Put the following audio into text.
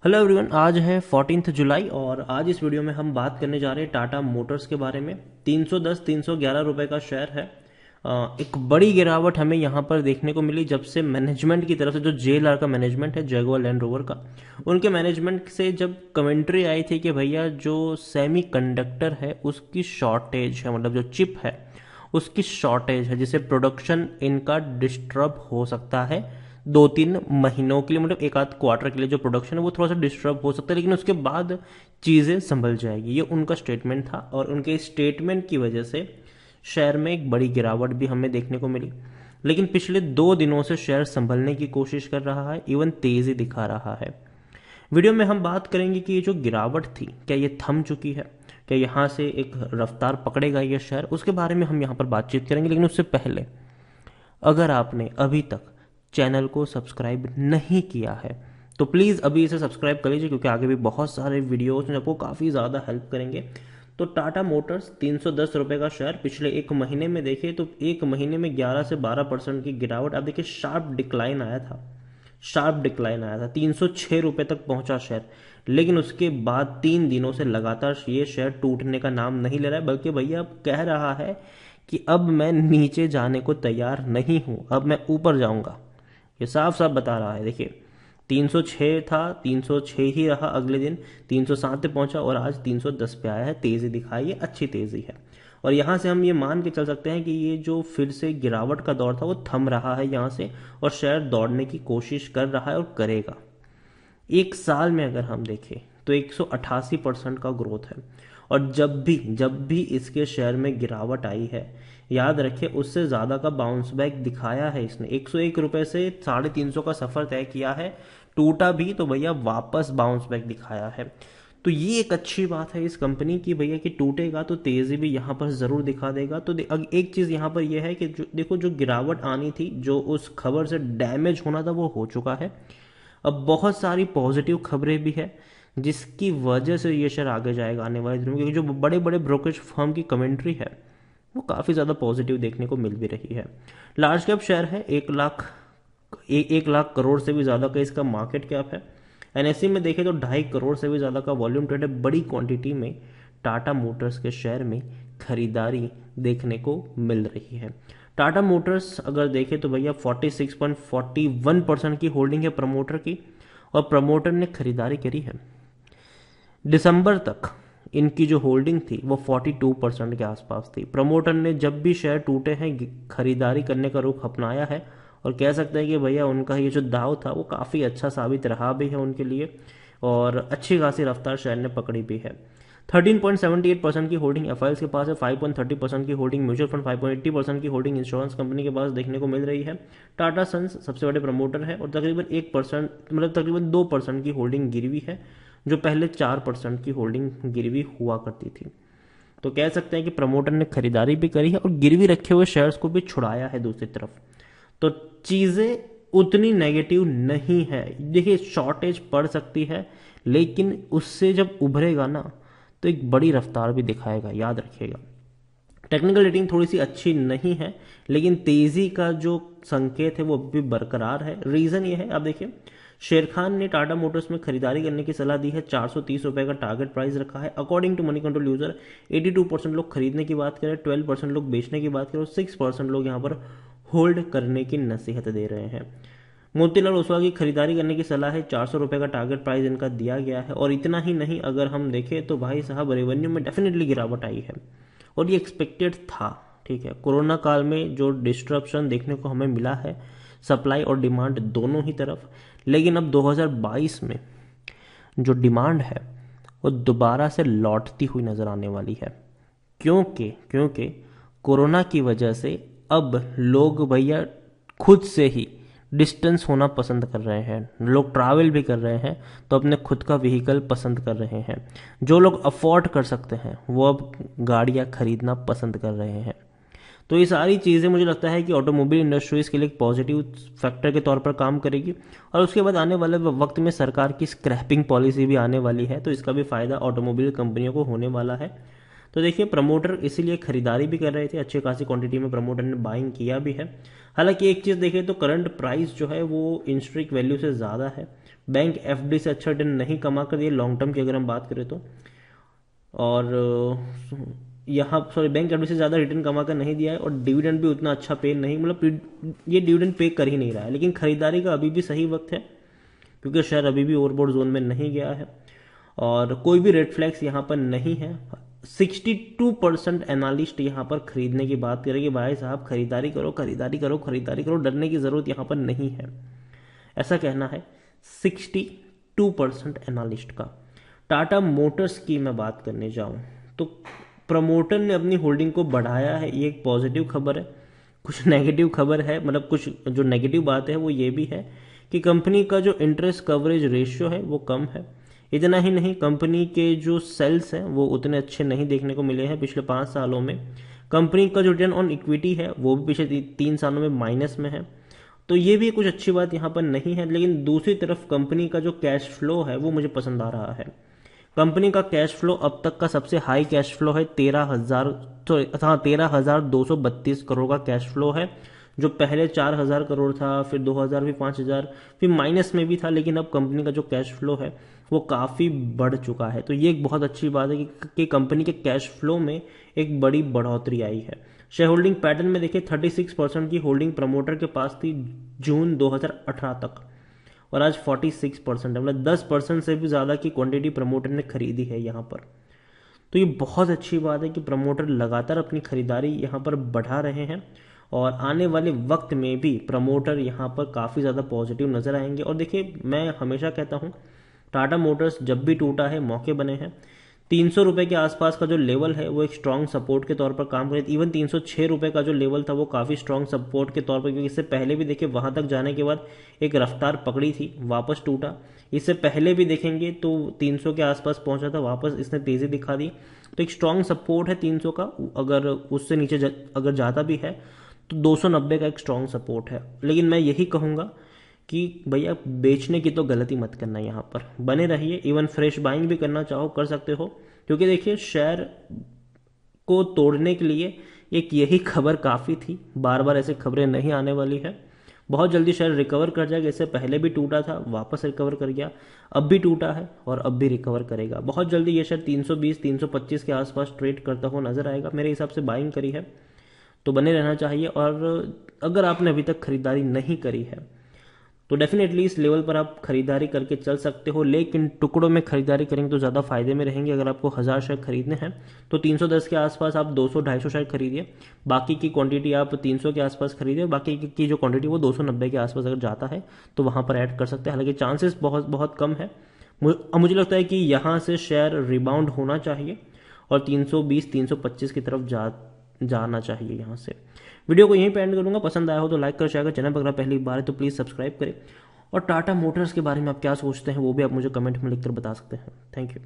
Hello everyone, आज है 14 जुलाई और आज इस वीडियो में हम बात करने जा रहे हैं टाटा मोटर्स के बारे में। 310 311 रुपए का शेयर है। एक बड़ी गिरावट हमें यहाँ पर देखने को मिली जब से मैनेजमेंट की तरफ से, जो जेएलआर का मैनेजमेंट है, जगुआर लैंड रोवर का, उनके मैनेजमेंट से जब कमेंट्री आई थी कि भैया जो सेमी कंडक्टर है उसकी शॉर्टेज है, मतलब जो चिप है उसकी शॉर्टेज है, जिससे प्रोडक्शन इनका डिस्टर्ब हो सकता है 2-3 महीनों के लिए, मतलब एक आध क्वार्टर के लिए जो प्रोडक्शन है वो थोड़ा सा डिस्टर्ब हो सकता है, लेकिन उसके बाद चीज़ें संभल जाएगी। ये उनका स्टेटमेंट था और उनके स्टेटमेंट की वजह से शेयर में एक बड़ी गिरावट भी हमें देखने को मिली। लेकिन पिछले 2 दिनों से शेयर संभलने की कोशिश कर रहा है, इवन तेजी दिखा रहा है। वीडियो में हम बात करेंगे कि ये जो गिरावट थी क्या ये थम चुकी है, क्या यहाँ से एक रफ्तार पकड़ेगा ये शेयर, उसके बारे में हम यहाँ पर बातचीत करेंगे। लेकिन उससे पहले, अगर आपने अभी तक चैनल को सब्सक्राइब नहीं किया है तो प्लीज़ अभी इसे सब्सक्राइब कर लीजिए, क्योंकि आगे भी बहुत सारे वीडियोस आपको काफ़ी ज़्यादा हेल्प करेंगे। तो टाटा मोटर्स 310 रुपये का शेयर, पिछले एक महीने में देखें तो एक महीने में 11 से 12% की गिरावट। आप देखिए, शार्प डिक्लाइन आया था, 306 रुपये तक पहुंचा शेयर। लेकिन उसके बाद 3 दिनों से लगातार ये शेयर टूटने का नाम नहीं ले रहा है, बल्कि भैया अब कह रहा है कि अब मैं नीचे जाने को तैयार नहीं हूं, अब मैं ऊपर जाऊंगा। ये साफ साफ बता रहा है। देखिए, 306 था, 306 ही रहा, अगले दिन 307 पे पहुंचा और आज 310 पे आया है। तेजी दिखाई है, अच्छी तेजी है। और यहां से हम ये मान के चल सकते हैं कि ये जो फिर से गिरावट का दौर था वो थम रहा है यहां से, और शेयर दौड़ने की कोशिश कर रहा है और करेगा। एक साल में अगर हम देखें तो 188% का ग्रोथ है। और जब भी इसके शेयर में गिरावट आई है, याद रखें उससे ज़्यादा का बाउंस बैक दिखाया है इसने। 101 रुपये से 350 का सफ़र तय किया है, टूटा भी तो भैया वापस बाउंस बैक दिखाया है। तो ये एक अच्छी बात है इस कंपनी की भैया, कि टूटेगा तो तेज़ी भी यहाँ पर ज़रूर दिखा देगा। तो एक चीज़ यहाँ पर यह है कि देखो, जो गिरावट आनी थी, जो उस खबर से डैमेज होना था, वो हो चुका है। अब बहुत सारी पॉजिटिव खबरें भी है जिसकी वजह से ये शेयर आगे जाएगा आने वाले दिनों में, क्योंकि जो बड़े बड़े ब्रोकरेज फर्म की कमेंट्री है वो काफ़ी ज़्यादा पॉजिटिव देखने को मिल भी रही है। लार्ज कैप शेयर है, 1 लाख करोड़ से भी ज़्यादा का इसका मार्केट कैप है। एनएससी में देखें तो 2.5 करोड़ से भी ज़्यादा का वॉल्यूम ट्रेड है। बड़ी क्वांटिटी में टाटा मोटर्स के शेयर में खरीदारी देखने को मिल रही है। टाटा मोटर्स अगर देखें तो भैया 46.41% की होल्डिंग है प्रमोटर की, और प्रमोटर ने खरीदारी करी है। दिसंबर तक इनकी जो होल्डिंग थी वो 42% के आसपास थी। प्रमोटर ने जब भी शेयर टूटे हैं खरीदारी करने का रुख अपनाया है, और कह सकते हैं कि भैया उनका ये जो दाव था वो काफ़ी अच्छा साबित रहा भी है उनके लिए, और अच्छी खासी रफ्तार शेयर ने पकड़ी भी है। 13.78% की होल्डिंग एफ के पास है, 5.30% की होल्डिंग म्यूचुअल फंड, 5.80% की होल्डिंग इंश्योरेंस कंपनी के पास देखने को मिल रही है। टाटा सन्स सबसे बड़े प्रमोटर है और तकरीबन 1%, मतलब तकरीबन 2% की होल्डिंग गिरवी है, जो पहले 4% की होल्डिंग गिरवी हुआ करती थी। तो कह सकते हैं कि प्रमोटर ने खरीदारी भी करी है और गिरवी रखे हुए शेयर्स को भी छुड़ाया है दूसरी तरफ। तो चीज़ें उतनी नेगेटिव नहीं है। देखिए, शॉर्टेज पड़ सकती है, लेकिन उससे जब उभरेगा ना तो एक बड़ी रफ्तार भी दिखाएगा, याद रखिएगा। टेक्निकल रेटिंग थोड़ी सी अच्छी नहीं है, लेकिन तेजी का जो संकेत है वो भी बरकरार है। रीजन ये है, आप देखिए, शेर खान ने टाटा मोटर्स में खरीदारी करने की सलाह दी है। 430 रुपए का टारगेट प्राइस रखा है। According to Moneycontrol user 82% लोग खरीदने की बात करें, 12% लोग बेचने की बात करें और 6% लोग यहाँ पर होल्ड करने की नसीहत दे रहे हैं। मोतीलाल ओसवाल की खरीदारी करने की सलाह है। 400 रुपये का टारगेट प्राइस इनका दिया गया है। और इतना ही नहीं, अगर हम देखें तो भाई साहब रेवेन्यू में डेफिनेटली गिरावट आई है और ये एक्सपेक्टेड था। ठीक है, कोरोना काल में जो डिस्ट्रप्शन देखने को हमें मिला है, सप्लाई और डिमांड दोनों ही तरफ, लेकिन अब 2022 में जो डिमांड है वो दोबारा से लौटती हुई नजर आने वाली है। क्योंकि कोरोना की वजह से अब लोग भैया खुद से ही डिस्टेंस होना पसंद कर रहे हैं, लोग ट्रैवल भी कर रहे हैं, तो अपने खुद का व्हीकल पसंद कर रहे हैं। जो लोग अफोर्ड कर सकते हैं वो अब गाड़ियां खरीदना पसंद कर रहे हैं। तो ये सारी चीज़ें मुझे लगता है कि ऑटोमोबाइल इंडस्ट्री इसके लिए एक पॉजिटिव फैक्टर के तौर पर काम करेगी। और उसके बाद आने वाले वक्त में सरकार की स्क्रैपिंग पॉलिसी भी आने वाली है, तो इसका भी फायदा ऑटोमोबाइल कंपनियों को होने वाला है। तो देखिए, प्रमोटर इसीलिए खरीदारी भी कर रहे थे, अच्छी खासी क्वांटिटी में प्रमोटर ने बाइंग किया भी है। हालांकि एक चीज़ देखें तो करंट प्राइस जो है वो इंस्ट्रिक वैल्यू से ज़्यादा है। बैंक एफडी से अच्छा रिटर्न नहीं कमा कर दिए लॉन्ग टर्म की अगर हम बात करें तो। और यहाँ सॉरी बैंक एफडी से ज़्यादा रिटर्न कमा कर नहीं दिया है, और डिविडेंड भी उतना अच्छा पे नहीं, मतलब ये डिविडेंड पे कर ही नहीं रहा है। लेकिन खरीदारी का अभी भी सही वक्त है, क्योंकि शेयर अभी भी ओवरबॉट जोन में नहीं गया है और कोई भी रेड फ्लैग्स यहाँ पर नहीं है। 62% एनालिस्ट यहाँ पर खरीदने की बात करें कि भाई साहब खरीदारी करो, खरीदारी करो, खरीदारी करो, डरने की ज़रूरत यहाँ पर नहीं है, ऐसा कहना है 62% एनालिस्ट का। टाटा मोटर्स की मैं बात करने जाऊँ तो प्रमोटर ने अपनी होल्डिंग को बढ़ाया है, ये एक पॉजिटिव खबर है। कुछ नेगेटिव खबर है, मतलब कुछ जो नेगेटिव बात है वो ये भी है कि कंपनी का जो इंटरेस्ट कवरेज रेशियो है वो कम है। इतना ही नहीं, कंपनी के जो सेल्स हैं वो उतने अच्छे नहीं देखने को मिले हैं पिछले 5 सालों में। कंपनी का जो रिटर्न ऑन इक्विटी है वो भी पिछले 3 सालों में माइनस में है, तो ये भी कुछ अच्छी बात यहाँ पर नहीं है। लेकिन दूसरी तरफ कंपनी का जो कैश फ्लो है वो मुझे पसंद आ रहा है। कंपनी का कैश फ्लो अब तक का सबसे हाई कैश फ्लो है 13,232 करोड़ का कैश फ्लो है, जो पहले 4,000 करोड़ था, फिर 2,000, फिर 5,000, फिर माइनस में भी था। लेकिन अब कंपनी का जो कैश फ्लो है वो काफ़ी बढ़ चुका है, तो ये एक बहुत अच्छी बात है कि कंपनी के कैश फ्लो में एक बड़ी बढ़ोतरी आई है। शेयर होल्डिंग पैटर्न में देखिए 36% की होल्डिंग प्रमोटर के पास थी जून 2018 तक, और आज 46% है, मतलब 10% से भी ज़्यादा की क्वांटिटी प्रमोटर ने खरीदी है यहाँ पर। तो ये बहुत अच्छी बात है कि प्रमोटर लगातार अपनी खरीदारी यहाँ पर बढ़ा रहे हैं, और आने वाले वक्त में भी प्रमोटर यहाँ पर काफ़ी ज़्यादा पॉजिटिव नज़र आएंगे। और देखिए, मैं हमेशा कहता हूँ टाटा मोटर्स जब भी टूटा है मौके बने हैं। 300 रुपये के आसपास का जो लेवल है वो एक स्ट्रॉन्ग सपोर्ट के तौर पर काम करे। इवन 306 रुपये का जो लेवल था वो काफ़ी स्ट्रॉन्ग सपोर्ट के तौर पर, क्योंकि इससे पहले भी देखिए वहाँ तक जाने के बाद एक रफ्तार पकड़ी थी, वापस टूटा। इससे पहले भी देखेंगे तो 300 के आसपास पहुंचा था, वापस इसने तेज़ी दिखा दी। तो एक स्ट्रॉन्ग सपोर्ट है 300 का, अगर उससे नीचे अगर जाता भी है तो 290 का एक स्ट्रॉन्ग सपोर्ट है। लेकिन मैं यही कहूँगा कि भैया बेचने की तो गलती मत करना, यहाँ पर बने रहिए। इवन फ्रेश बाइंग भी करना चाहो कर सकते हो, क्योंकि देखिए शेयर को तोड़ने के लिए एक यही खबर काफ़ी थी। बार बार ऐसे खबरें नहीं आने वाली है। बहुत जल्दी शेयर रिकवर कर जाएगा। इससे पहले भी टूटा था, वापस रिकवर कर गया, अब भी टूटा है और अब भी रिकवर करेगा। बहुत जल्दी ये शेयर 320 325 के आसपास ट्रेड करता हुआ नजर आएगा। मेरे हिसाब से बाइंग करी है तो बने रहना चाहिए। और अगर आपने अभी तक खरीदारी नहीं करी है तो डेफिनेटली इस लेवल पर आप खरीदारी करके चल सकते हो, लेकिन टुकड़ों में खरीदारी करेंगे तो ज़्यादा फायदे में रहेंगे। अगर आपको 1000 शेयर खरीदने हैं तो 310 के आसपास आप 200-250 शेयर खरीदिए, बाकी की क्वांटिटी आप 300 के आसपास खरीदिए, बाकी की जो क्वांटिटी वो 290 के आसपास अगर जाता है तो वहाँ पर ऐड कर सकते हैं। हालांकि चांसेस बहुत बहुत कम है। मुझे लगता है कि यहाँ से शेयर रिबाउंड होना चाहिए और 320 325 की तरफ जाना चाहिए यहाँ से। वीडियो को यहीं पे एंड करूंगा। पसंद आया हो तो लाइक कर, शेयर कर। चैनल पर अगर पहली बार है तो प्लीज़ सब्सक्राइब करें। और टाटा मोटर्स के बारे में आप क्या सोचते हैं वो भी आप मुझे कमेंट में लिखकर बता सकते हैं। Thank you.